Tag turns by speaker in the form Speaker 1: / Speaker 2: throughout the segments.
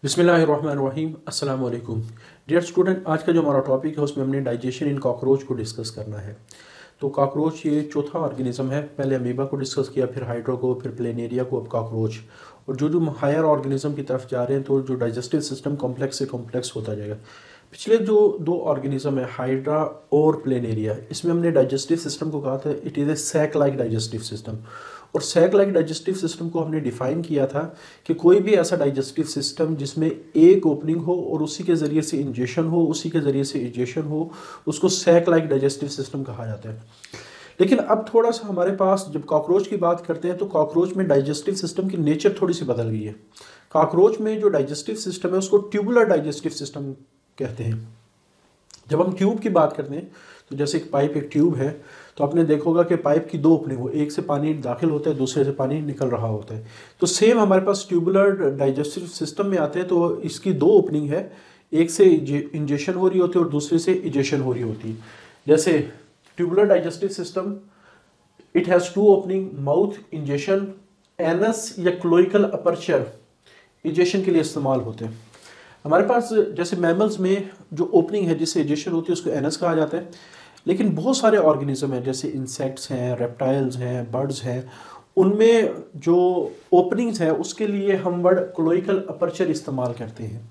Speaker 1: बिस्मिल्लाहिर्रहमानिर्रहीम अस्सलाम वालेकुम डियर स्टूडेंट। आज का जो हमारा टॉपिक है उसमें हमने डाइजेशन इन कॉकरोच को डिस्कस करना है। तो कॉकरोच ये चौथा ऑर्गेनिज्म है। पहले अमीबा को डिस्कस किया, फिर हाइड्रा को, फिर प्लेनेरिया को, अब कॉकरोच। और जो जो हायर ऑर्गेनिज्म की तरफ जा रहे हैं तो जो डाइजेस्टिव सिस्टम कॉम्प्लेक्स से कॉम्प्लेक्स होता जाएगा। पिछले जो दो ऑर्गेनिज्म है हाइड्रा और प्लेनेरिया, इसमें हमने डाइजेस्टिव सिस्टम को कहा था it is a sac like digestive system. और सैक लाइक डाइजेस्टिव सिस्टम को हमने डिफाइन किया था कि कोई भी ऐसा डाइजेस्टिव सिस्टम जिसमें एक ओपनिंग हो और उसी के ज़रिए से इंजेशन हो, उसी के ज़रिए से इजेशन हो, उसको सैक लाइक डाइजेस्टिव सिस्टम कहा जाता है। लेकिन अब थोड़ा सा हमारे पास जब कॉकरोच की बात करते हैं तो कॉकरोच में डाइजेस्टिव सिस्टम की नेचर थोड़ी सी बदल गई है। कॉकरोच में जो डाइजेस्टिव सिस्टम है उसको ट्यूबुलर डाइजेस्टिव सिस्टम कहते हैं। जब हम ट्यूब की बात करते हैं तो जैसे एक पाइप, एक ट्यूब है, तो आपने देखा होगा कि पाइप की दो ओपनिंग हो, एक से पानी दाखिल होता है, दूसरे से पानी निकल रहा होता है। तो सेम हमारे पास ट्यूबुलर डाइजेस्टिव सिस्टम में आते हैं तो इसकी दो ओपनिंग है, एक से इंजेशन हो रही होती है और दूसरे से इजेशन हो रही होती है। जैसे tubular digestive system it has two opening, mouth ingestion, anus या क्लोइकल अपर्चर इजेशन के लिए इस्तेमाल होते हैं। हमारे पास जैसे मैमल्स में जो ओपनिंग है जिससे इजेशन होती है उसको एनस कहा जाता है। लेकिन बहुत सारे ऑर्गेनिज्म हैं जैसे इंसेक्ट्स हैं, रेप्टाइल्स हैं, बर्ड्स हैं, उनमें जो ओपनिंग्स है उसके लिए हम वर्ड क्लोइकल अपर्चर इस्तेमाल करते हैं।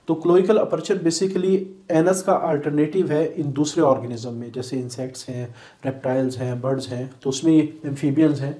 Speaker 1: तो क्लोइकल अपर्चर बेसिकली एनस का अल्टरनेटिव है इन दूसरे ऑर्गेनिज्म में, जैसे इंसेक्ट्स हैं, रेप्टाइल्स हैं, बर्ड्स हैं, तो उसमें एम्फीबियंस हैं।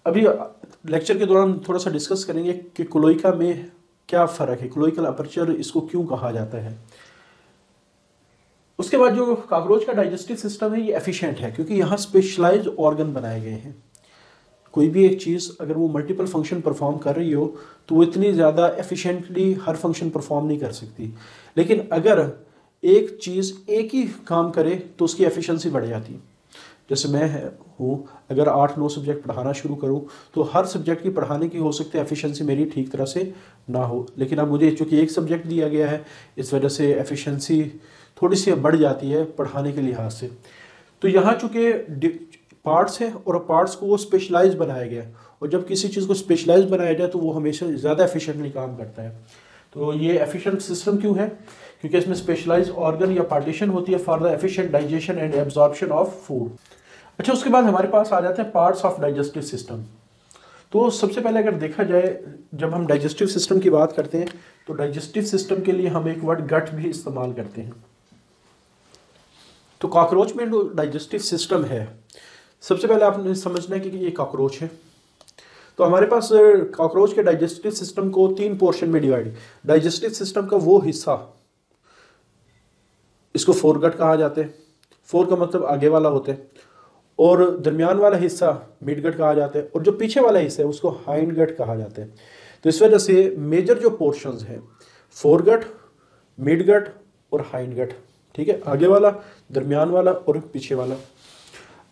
Speaker 1: अभी लेक्चर के दौरान थोड़ा सा डिस्कस करेंगे कि क्लोइका में क्या फ़र्क है, क्लोइकल अपर्चर इसको क्यों कहा जाता है। उसके बाद जो कॉकरोच का डाइजेस्टिव सिस्टम है ये एफिशिएंट है क्योंकि यहाँ स्पेशलाइज्ड ऑर्गन बनाए गए हैं। कोई भी एक चीज़ अगर वो मल्टीपल फंक्शन परफॉर्म कर रही हो तो वो इतनी ज़्यादा एफिशिएंटली हर फंक्शन परफॉर्म नहीं कर सकती। लेकिन अगर एक चीज़ एक ही काम करे तो उसकी एफिशिएंसी बढ़ जाती है। जैसे मैं हूँ, अगर 8-9 सब्जेक्ट पढ़ाना शुरू करूँ तो हर सब्जेक्ट की पढ़ाने की हो सकती है एफिशिएंसी मेरी ठीक तरह से ना हो, लेकिन अब मुझे चूँकि एक सब्जेक्ट दिया गया है इस वजह से एफिशिएंसी थोड़ी सी बढ़ जाती है पढ़ाने के लिहाज से। तो यहाँ चूँकि पार्ट्स हैं और पार्ट्स को वो स्पेशलाइज बनाया गया है, और जब किसी चीज़ को स्पेशलाइज बनाया जाए तो वो हमेशा ज़्यादा एफिशिएंटली काम करता है। तो ये एफिशिएंट सिस्टम क्यों है? क्योंकि इसमें स्पेशलाइज ऑर्गन या पार्टीशन होती है for the efficient digestion and absorption of food. अच्छा, उसके बाद हमारे पास आ जाते हैं पार्ट्स ऑफ डाइजेस्टिव सिस्टम। तो सबसे पहले अगर देखा जाए जब हम डाइजेस्टिव सिस्टम की बात करते हैं तो डाइजेस्टिव सिस्टम के लिए हम एक वर्ड गट भी इस्तेमाल करते हैं। तो कॉकरोच में जो डाइजेस्टिव सिस्टम है, सबसे पहले आपने समझना है कि ये कॉकरोच है। तो हमारे पास कॉकरोच के डाइजेस्टिव सिस्टम को 3 पोर्शन में डिवाइड। डाइजेस्टिव सिस्टम का वो हिस्सा, इसको फोरगट कहा जाता है। फोर का मतलब आगे वाला होता है, और दरमियान वाला हिस्सा मिडगट कहा जाता है, और जो पीछे वाला हिस्सा है उसको हाइंड गट कहा जाता है। तो इस वजह से मेजर जो पोर्शंस हैं फोरगट, मिडगट और हाइंड गट, ठीक है, आगे वाला, दरमियान वाला और पीछे वाला।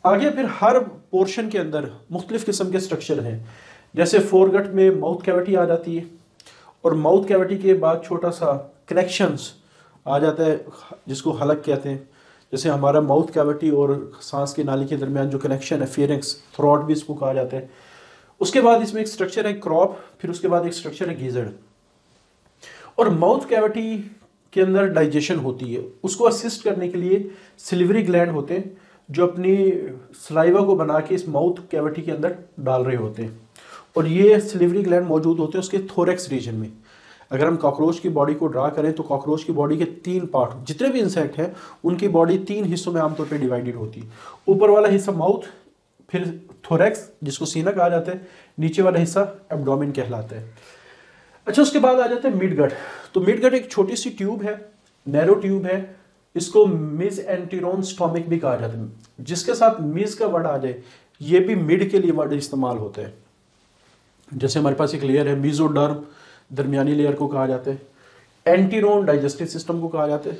Speaker 1: आगे फिर हर पोर्शन के अंदर मुख्तलिफ किस्म के स्ट्रक्चर हैं। जैसे फोरगट में माउथ कैविटी आ जाती है, और माउथ कैविटी के बाद छोटा सा कनेक्शंस आ जाता है जिसको हलक कहते हैं। जैसे हमारा माउथ कैविटी और सांस की नाली के दरमियान जो कनेक्शन है फेरिंक्स, थ्रॉट भी इसको कहा जाता है। उसके बाद इसमें एक स्ट्रक्चर है क्रॉप, फिर उसके बाद एक स्ट्रक्चर है गीजड़। और माउथ कैविटी के अंदर डाइजेशन होती है, उसको असिस्ट करने के लिए सिलिवरी ग्लैंड होते हैं जो अपनी सलाइवा को बना के इस माउथ कैविटी के अंदर डाल रहे होते हैं, और ये सिलिवरी ग्लैंड मौजूद होते हैं उसके थोरेक्स रीजन में। अगर हम कॉकरोच की बॉडी को ड्रा करें तो कॉकरोच की बॉडी के 3 पार्ट, जितने भी इंसेक्ट हैं उनकी बॉडी 3 हिस्सों में आमतौर पे डिवाइडेड होती है। ऊपर वाला हिस्सा माउथ, फिर थोरेक्स जिसको सीना कहा जाता है, नीचे वाला हिस्सा एब्डोमेन कहलाता है। अच्छा, उसके बाद आ जाता है मिडगट। तो मिडगट एक छोटी सी ट्यूब है, नैरो ट्यूब है, इसको मिज एंटीरोन स्टोमिक भी कहा जाता है। जिसके साथ मिज का वर्ड आ जाए ये भी मिड के लिए वर्ड इस्तेमाल होता है। जैसे हमारे पास एक लेयर है मीजोडर्म, दरमियानी लेयर को कहा जाता है, एंटीरोन डाइजेस्टिव सिस्टम को कहा जाता है।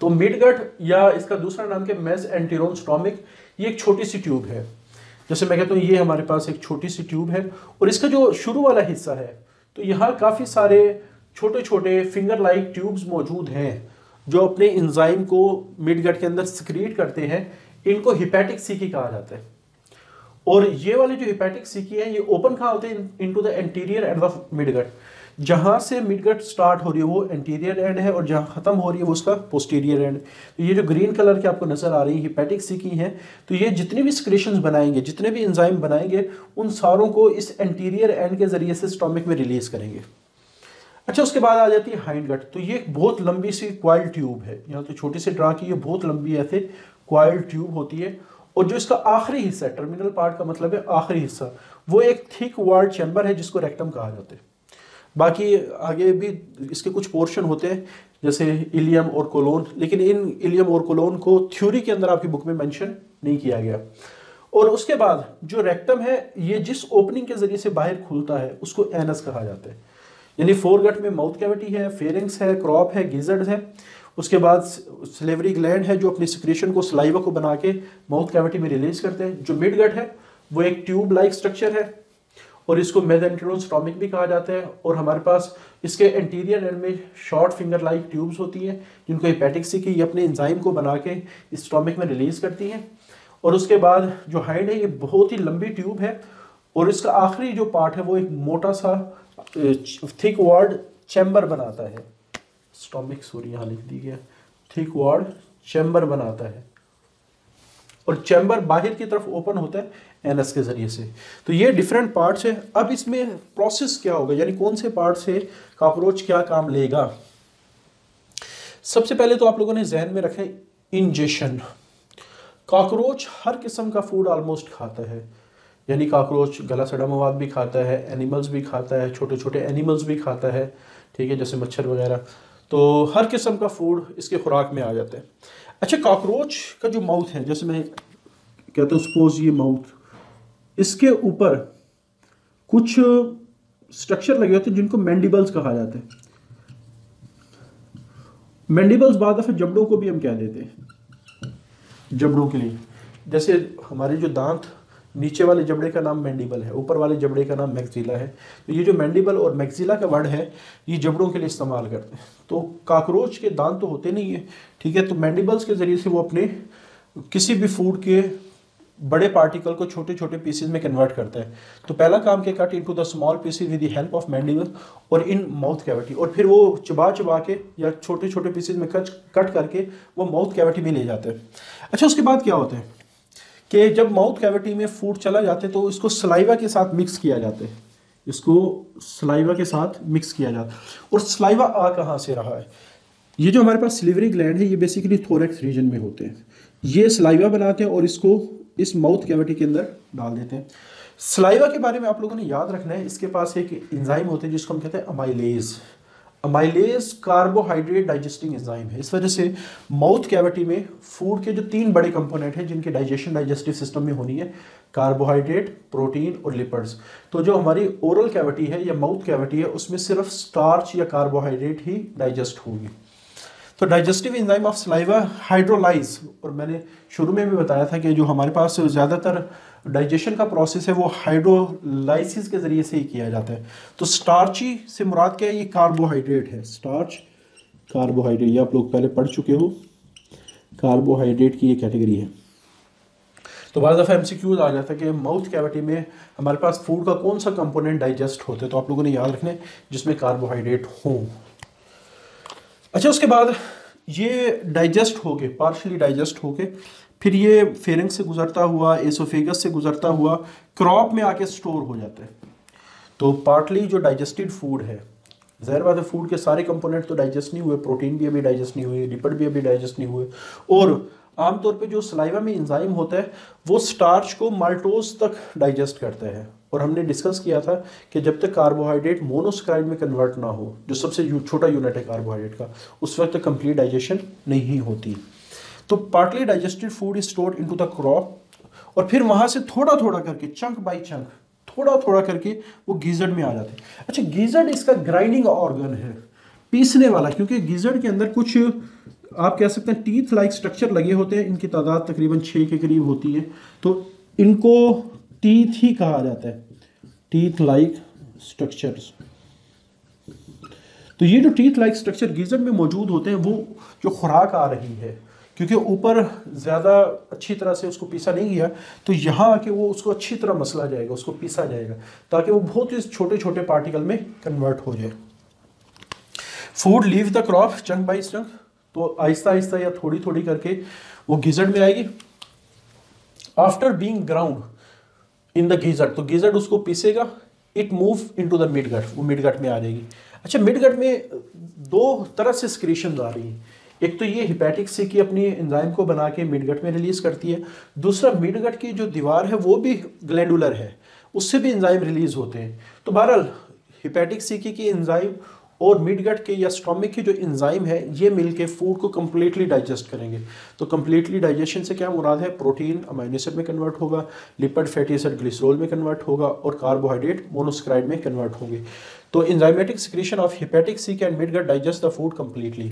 Speaker 1: तो मिडगट या इसका दूसरा नाम क्या, मेस एंटीरोन स्टोमिक, ये एक छोटी सी ट्यूब है। जैसे मैं कहता हूँ ये हमारे पास एक छोटी सी ट्यूब है, और इसका जो शुरू वाला हिस्सा है तो यहाँ काफ़ी सारे छोटे छोटे फिंगर लाइक ट्यूब्स मौजूद हैं जो अपने एंजाइम को मिडगट के अंदर सिक्रीट करते हैं। इनको हिपैटिक सीकी कहा जाता है। और ये वाले जो हिपैटिक सीकी है ये ओपन कहाँ होते हैं, into the anterior end of midgut. जहाँ से मिडगट स्टार्ट हो रही है वो एंटीरियर एंड है, और जहाँ खत्म हो रही है वो उसका पोस्टीरियर एंड। तो ये जो ग्रीन कलर की आपको नजर आ रही है हिपैटिक सीकी है, तो ये जितनी भी सिक्रेशंस बनाएंगे, जितने भी एंजाइम बनाएंगे, उन सारों को इस एंटीरियर एंड के जरिए से स्टोमक में रिलीज करेंगे। अच्छा, उसके बाद आ जाती है हाइंड गट। तो ये एक बहुत लंबी सी क्वाइल ट्यूब है, यहाँ तो छोटी सी ड्रा की, ये बहुत लंबी ऐसे क्वाइल ट्यूब होती है। और जो इसका आखिरी हिस्सा है, टर्मिनल पार्ट का मतलब है आखिरी हिस्सा, वो एक थिक वॉल्ड चैम्बर है जिसको रेक्टम कहा जाता है। बाकी आगे भी इसके कुछ पोर्शन होते हैं जैसे इलियम और कोलोन, लेकिन इन इलियम और कोलोन को थ्योरी के अंदर आपकी बुक में मेंशन नहीं किया गया। और उसके बाद जो रेक्टम है, ये जिस ओपनिंग के जरिए से बाहर खुलता है उसको एनस कहा जाता है। यानी फोरगट में माउथ कैविटी है, फेरिंग्स है, क्रॉप है, गिजर्ड है। उसके बाद सलेवरी ग्लैंड है जो अपनी सिक्रेशन को, सलाइवा को बना के माउथ कैविटी में रिलीज करते हैं। जो मिडगट है वो एक ट्यूब लाइक स्ट्रक्चर है और इसको मेसेंटेरोन स्टोमक भी कहा जाता है। और हमारे पास इसके एंटीरियर एंड में शॉर्ट फिंगर लाइक ट्यूब्स होती हैं जिनको हिपैटिक सीकी ये अपने एंजाइम को बना के इस स्टोमक में रिलीज करती हैं। और उसके बाद जो हाइंड है ये बहुत ही लंबी ट्यूब है और इसका आखिरी जो पार्ट है वो एक मोटा सा थिक वॉल्ड चैम्बर बनाता है। स्टोमक सॉरी यहाँ लिख दी गया, थिक वॉल्ड चैम्बर बनाता है और चैम्बर बाहर की तरफ ओपन होता है एनस के जरिए से। तो ये डिफरेंट पार्ट्स है। अब इसमें प्रोसेस क्या होगा, यानी कौन से पार्ट से कॉकरोच क्या काम लेगा। सबसे पहले तो आप लोगों ने जहन में रखें इंजेशन। कॉकरोच हर किस्म का फूड ऑलमोस्ट खाता है, यानी कॉकरोच गला सड़ा मवाद भी खाता है, एनिमल्स भी खाता है, छोटे छोटे एनिमल्स भी खाता है, ठीक है, जैसे मच्छर वगैरह। तो हर किस्म का फूड इसके खुराक में आ जाता है। अच्छा, कॉकरोच का जो माउथ है, जैसे मैं कहता हूँ सपोज ये माउथ, इसके ऊपर कुछ स्ट्रक्चर लगे होते हैं जिनको मैंडिबल्स कहा जाता है। मैंडिबल्स बाद दफे जबड़ों को भी हम कह देते हैं, जबड़ों के लिए। जैसे हमारे जो दांत, नीचे वाले जबड़े का नाम मैंडिबल है, ऊपर वाले जबड़े का नाम मैक्सिला है। तो ये जो मैंडिबल और मैक्सिला का वर्ड है ये जबड़ों के लिए इस्तेमाल करते हैं। तो कॉकरोच के दांत तो होते नहीं है, ठीक है, तो मैंडिबल्स के जरिए से वो अपने किसी भी फूड के बड़े पार्टिकल को छोटे छोटे पीसेस में कन्वर्ट करता है। तो पहला काम के cut into the small pieces with the help of mandible और इन माउथ कैविटी, और फिर वो चबा चबा के या छोटे छोटे पीसेस में कट करके वो माउथ कैविटी में ले जाते हैं। अच्छा, उसके बाद क्या होता है कि जब माउथ कैविटी में फूड चला जाता है तो इसको सलाइवा के साथ मिक्स किया जाता है, इसको सलाइवा के साथ मिक्स किया जाता है। और सलाइवा आ कहाँ से रहा है, ये जो हमारे पास सिलिवरी ग्लैंड है ये बेसिकली थोरैक्स रीजन में होते हैं। ये सलाइवा बनाते हैं और इसको इस माउथ कैविटी के अंदर डाल देते हैं। सलाइवा के बारे में आप लोगों ने याद रखना है, इसके पास एक एंजाइम होते हैं जिसको हम कहते हैं amylase. Amylase carbohydrate digesting enzyme है। इस वजह से माउथ कैविटी में फूड के जो 3 बड़े कंपोनेंट हैं जिनकी डाइजेशन डाइजेस्टिव सिस्टम में होनी है, कार्बोहाइड्रेट, प्रोटीन और लिपिड्स। तो जो हमारी ओरल कैविटी है या माउथ कैविटी है उसमें सिर्फ स्टार्च या कार्बोहाइड्रेट ही डाइजेस्ट होगी। तो digestive enzyme of saliva hydrolyse, और मैंने शुरू में भी बताया था कि जो हमारे पास ज़्यादातर डाइजेशन का प्रोसेस है वो हाइड्रोलाइसिस के ज़रिए से ही किया जाता है। तो स्टार्ची से मुराद क्या है, ये कार्बोहाइड्रेट है। स्टार्च कार्बोहाइड्रेट, ये आप लोग पहले पढ़ चुके हो, कार्बोहाइड्रेट की ये कैटेगरी है। तो बाद दफ़ा MCQ आ जाता है कि माउथ कैविटी में हमारे पास फूड का कौन सा कंपोनेंट डाइजेस्ट होते हैं, तो आप लोगों ने याद रखना है जिसमें कार्बोहाइड्रेट हो। अच्छा, उसके बाद ये डाइजेस्ट हो गए, पार्शली डाइजेस्ट हो गए, फिर ये फेरिंग से गुजरता हुआ, एसोफेगस से गुजरता हुआ क्रॉप में आके स्टोर हो जाता है। तो पार्टली जो डाइजेस्टेड फूड है, ज़ाहिर बात है फूड के सारे कंपोनेंट तो डाइजेस्ट नहीं हुए, प्रोटीन भी अभी डाइजेस्ट नहीं हुए, लिपिड भी अभी डाइजेस्ट नहीं हुए। और आमतौर पे जो सलाइवा में एंजाइम होता है वो स्टार्च को माल्टोज तक डाइजेस्ट करता है। और हमने डिस्कस किया था कि जब तक कार्बोहाइड्रेट मोनोसैकराइड में कन्वर्ट ना हो, जो सबसे छोटा यूनिट है कार्बोहाइड्रेट का, उस वक्त तक कंप्लीट डाइजेशन नहीं होती। तो partly digested food is stored into the crop, और फिर वहाँ से थोड़ा थोड़ा करके, चंक बाई चंक, थोड़ा थोड़ा करके वो गीजर्ड में आ जाते हैं। अच्छा, गीजर्ड इसका ग्राइंडिंग ऑर्गन है, पीसने वाला, क्योंकि गीजर्ड के अंदर कुछ आप कह सकते हैं टीथ लाइक स्ट्रक्चर लगे होते हैं। इनकी तादाद तकरीबन 6 के करीब होती है, तो इनको टीथ ही कहा जाता है, टीथ लाइक स्ट्रक्चर्स। तो ये जो टीथ लाइक स्ट्रक्चर गीजर्ड में मौजूद होते हैं वो जो खुराक आ रही है, क्योंकि ऊपर ज़्यादा अच्छी तरह से उसको पीसा नहीं गया, तो यहाँ आके वो उसको अच्छी तरह मसला जाएगा, उसको पीसा जाएगा, ताकि वो बहुत ही छोटे छोटे पार्टिकल में कन्वर्ट हो जाए। Food leave the crop chunk by chunk, तो आहिस्ता आहिस्ता या थोड़ी थोड़ी करके वो गीजड़ में आएगी। After being ground in the गीजड़, तो गीजड़ उसको पीसेगा। It move into the mid gut, वो मिड गट में आ जाएगी। अच्छा, मिड गट में दो तरह से सिक्रीशन आ रही है। एक तो ये हिपैटिक सी की अपनी एंजाइम को बना के मिड गट में रिलीज करती है, दूसरा मिड गट की जो दीवार है वो भी ग्लैंडुलर है, उससे भी एंजाइम रिलीज होते हैं। तो बहरहाल हिपैटिक सी की एंजाइम और मिड गट के या स्टोमिक की जो एंजाइम है, ये मिलके फूड को कम्प्लीटली डाइजेस्ट करेंगे। तो कम्प्लीटली डाइजेशन से क्या मुराद है, प्रोटीन अमीनो एसिड में कन्वर्ट होगा, लिपिड फैटी एसिड ग्लिसरॉल में कन्वर्ट होगा, और कार्बोहाइड्रेट मोनोसैकेराइड में कन्वर्ट होंगे। तो enzymatic secretion of hepatic C and midgut digest the food completely.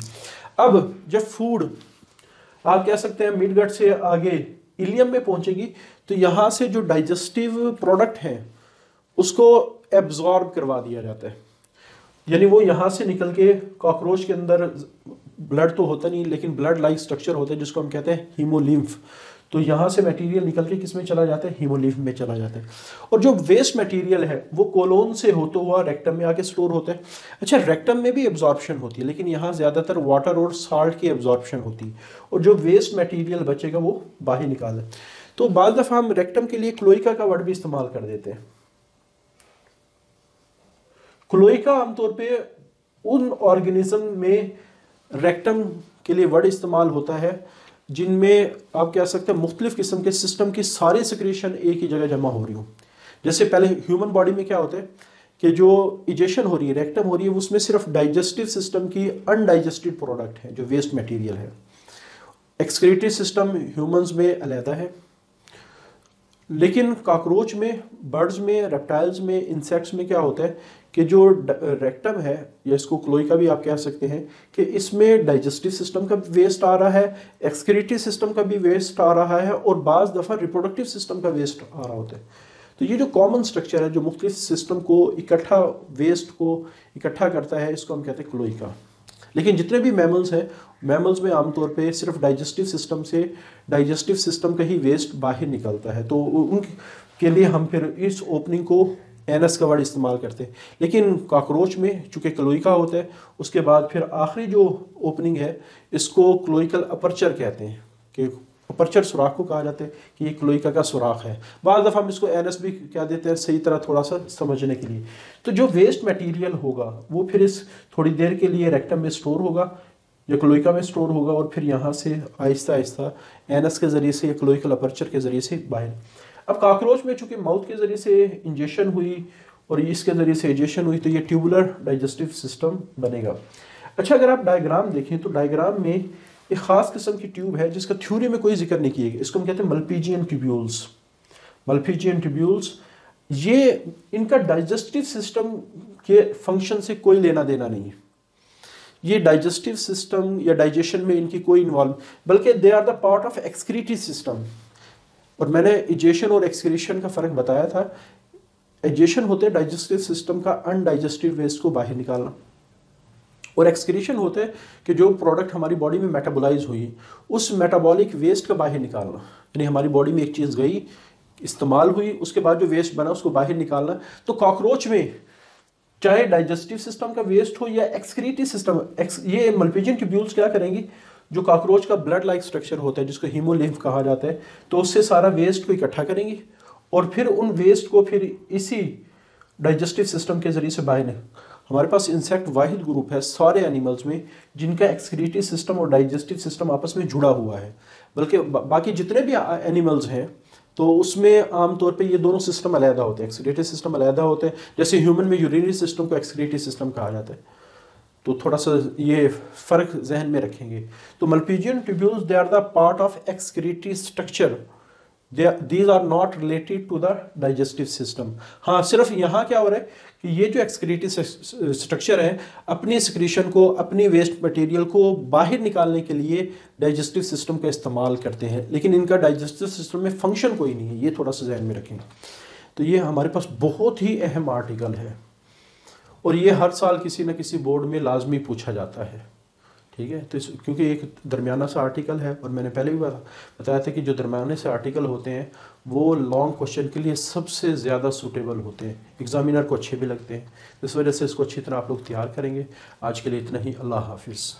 Speaker 1: अब जब फूड आप कह सकते हैं मिड गट से आगे इलियम में पहुंचेगी, तो यहाँ से जो डाइजेस्टिव प्रोडक्ट हैं उसको एब्जॉर्ब करवा दिया जाता है। यानी वो यहाँ से निकल के कॉकरोच के अंदर ब्लड तो होता नहीं, लेकिन ब्लड लाइक स्ट्रक्चर होता है जिसको हम कहते हैं हीमोलिम्फ। तो यहाँ से मटेरियल निकल के किस में चला जाता है, हीमोलिम्फ में चला जाता है। और जो वेस्ट मटेरियल है वो कोलोन से होता हुआ रेक्टम में आके स्टोर होता है। अच्छा, रेक्टम में भी एब्जॉर्प्शन होती है, लेकिन यहाँ ज़्यादातर वाटर और साल्ट की एब्जॉर्प्शन होती है, और जो वेस्ट मटेरियल बचेगा वो बाहर निकाल है। तो बाद दफ़ा हम रेक्टम के लिए क्लोइका का वर्ड भी इस्तेमाल कर देते हैं। क्लोइका आमतौर पे उन ऑर्गेनिज्म में रेक्टम के लिए वर्ड इस्तेमाल होता है जिनमें आप कह सकते हैं मुख्तलिफ किस्म के सिस्टम की सारी सिक्रीशन एक ही जगह जमा हो रही हो। जैसे पहले ह्यूमन बॉडी में क्या होता है कि जो इजेशन हो रही है, रेक्टम हो रही है, उसमें सिर्फ डाइजेस्टिव सिस्टम की अनडाइजेस्टेड प्रोडक्ट है जो वेस्ट मटेरियल है। एक्सक्रीटरी सिस्टम ह्यूमंस में अलहदा है, लेकिन कॉकरोच में, बर्ड्स में, रेप्टाइल्स में, इंसेक्ट्स में क्या होता है कि जो रेक्टम है, या इसको क्लोइका भी आप कह सकते हैं, कि इसमें डाइजेस्टिव सिस्टम का वेस्ट आ रहा है, एक्सक्रीटरी सिस्टम का भी वेस्ट आ रहा है, और बाज़ दफ़ा रिप्रोडक्टिव सिस्टम का वेस्ट आ रहा होता है। तो ये जो कॉमन स्ट्रक्चर है जो मुख्तलिफ सिस्टम को इकट्ठा, वेस्ट को इकट्ठा करता है, इसको हम कहते हैं क्लोइका। लेकिन जितने भी मैमल्स हैं, मैमल्स में आमतौर पे सिर्फ डाइजेस्टिव सिस्टम से, डाइजेस्टिव सिस्टम का ही वेस्ट बाहर निकलता है। तो उनके लिए हम फिर इस ओपनिंग को एनस का वर्ड इस्तेमाल करते हैं। लेकिन कॉकरोच में चूँकि क्लोइका होता है, उसके बाद फिर आखिरी जो ओपनिंग है इसको क्लोइकल अपर्चर कहते हैं, कि अपर्चर सुराख को कहा जाता है कि ये क्लोइका का सुराख है। बाद दफ़ा हम इसको एनस भी कह देते हैं, सही तरह थोड़ा सा समझने के लिए। तो जो वेस्ट मटेरियल होगा वो फिर इस थोड़ी देर के लिए रेक्टम में स्टोर होगा या क्लोइका में स्टोर होगा, और फिर यहाँ से आहिस्ता आहिस्ता एनस के ज़रिए से या क्लोइकल अपर्चर के ज़रिए से बाहर। अब कॉकरोच में चूँकि माउथ के ज़रिए से इंजेक्शन हुई और इसके ज़रिए से इंजेक्शन हुई, तो ये ट्यूबुलर डाइजेस्टिव सिस्टम बनेगा। अच्छा, अगर आप डायग्राम देखें तो डायग्राम में एक ख़ास किस्म की ट्यूब है जिसका थ्योरी में कोई जिक्र नहीं किया गया। इसको हम कहते हैं मल्पीजियन ट्यूब्यूल्स। मल्पीजियन ट्यूब्यूल्स, ये इनका डाइजेस्टिव सिस्टम के फंक्शन से कोई लेना देना नहीं है। ये डाइजेस्टिव सिस्टम या डाइजेशन में इनकी कोई इन्वॉल्व, बल्कि they are the part of excretory system. और मैंने इजेशन और एक्सक्रीशन का फ़र्क बताया था। इजेशन होते हैं डाइजेस्टिव सिस्टम का अनडाइजेस्टिव वेस्ट को बाहर निकालना, और एक्सक्रीशन होते हैं कि जो प्रोडक्ट हमारी बॉडी में मेटाबोलाइज हुई उस मेटाबॉलिक वेस्ट का बाहर निकालना। यानी हमारी बॉडी में एक चीज़ गई, इस्तेमाल हुई, उसके बाद जो वेस्ट बना उसको बाहर निकालना। तो कॉकरोच में चाहे डाइजेस्टिव सिस्टम का वेस्ट हो या एक्सक्रीटरी सिस्टम, ये मल्पीजियन ट्यूब्यूल्स क्या करेंगी, जो कॉकरोच का ब्लड लाइक स्ट्रक्चर होता है जिसको हीमोलिम्फ कहा जाता है, तो उससे सारा वेस्ट को इकट्ठा करेंगी और फिर उन वेस्ट को फिर इसी डाइजेस्टिव सिस्टम के ज़रिए से बाहर। हमारे पास इंसेक्ट वाहिद ग्रुप है सारे एनिमल्स में जिनका एक्सक्रीटरी सिस्टम और डाइजेस्टिव सिस्टम आपस में जुड़ा हुआ है, बल्कि बाकी जितने भी एनिमल्स हैं तो उसमें आमतौर पे ये दोनों सिस्टम अलहदा होते हैं, एक्सक्रीटरी सिस्टम अलहदा होते हैं। जैसे ह्यूमन में यूरिनरी सिस्टम को एक्सक्रीटरी सिस्टम कहा जाता है, तो थोड़ा सा ये फ़र्क जहन में रखेंगे। तो Malpighian tubules they are the part of excretory structure, these are not related to the digestive system. हाँ, सिर्फ यहाँ क्या हो रहा है कि ये जो एक्सक्रीटरी स्ट्रक्चर है अपनी एक्सक्रीशन को, अपनी वेस्ट मटेरियल को बाहर निकालने के लिए डाइजेस्टिव सिस्टम का इस्तेमाल करते हैं, लेकिन इनका डाइजेस्टिव सिस्टम में फंक्शन कोई नहीं है। ये थोड़ा सा जहन में रखेंगे। तो ये हमारे पास बहुत ही अहम आर्टिकल है और ये हर साल किसी न किसी बोर्ड में लाजमी पूछा जाता है। ठीक है। तो क्योंकि एक दरमियाना सा आर्टिकल है, और मैंने पहले भी बताया था कि जो दरमियाने से आर्टिकल होते हैं वो लॉन्ग क्वेश्चन के लिए सबसे ज़्यादा सूटेबल होते हैं, एग्जामिनर को अच्छे भी लगते हैं। इस वजह से इसको अच्छी तरह आप लोग तैयार करेंगे। आज के लिए इतना ही। अल्लाह हाफिज़।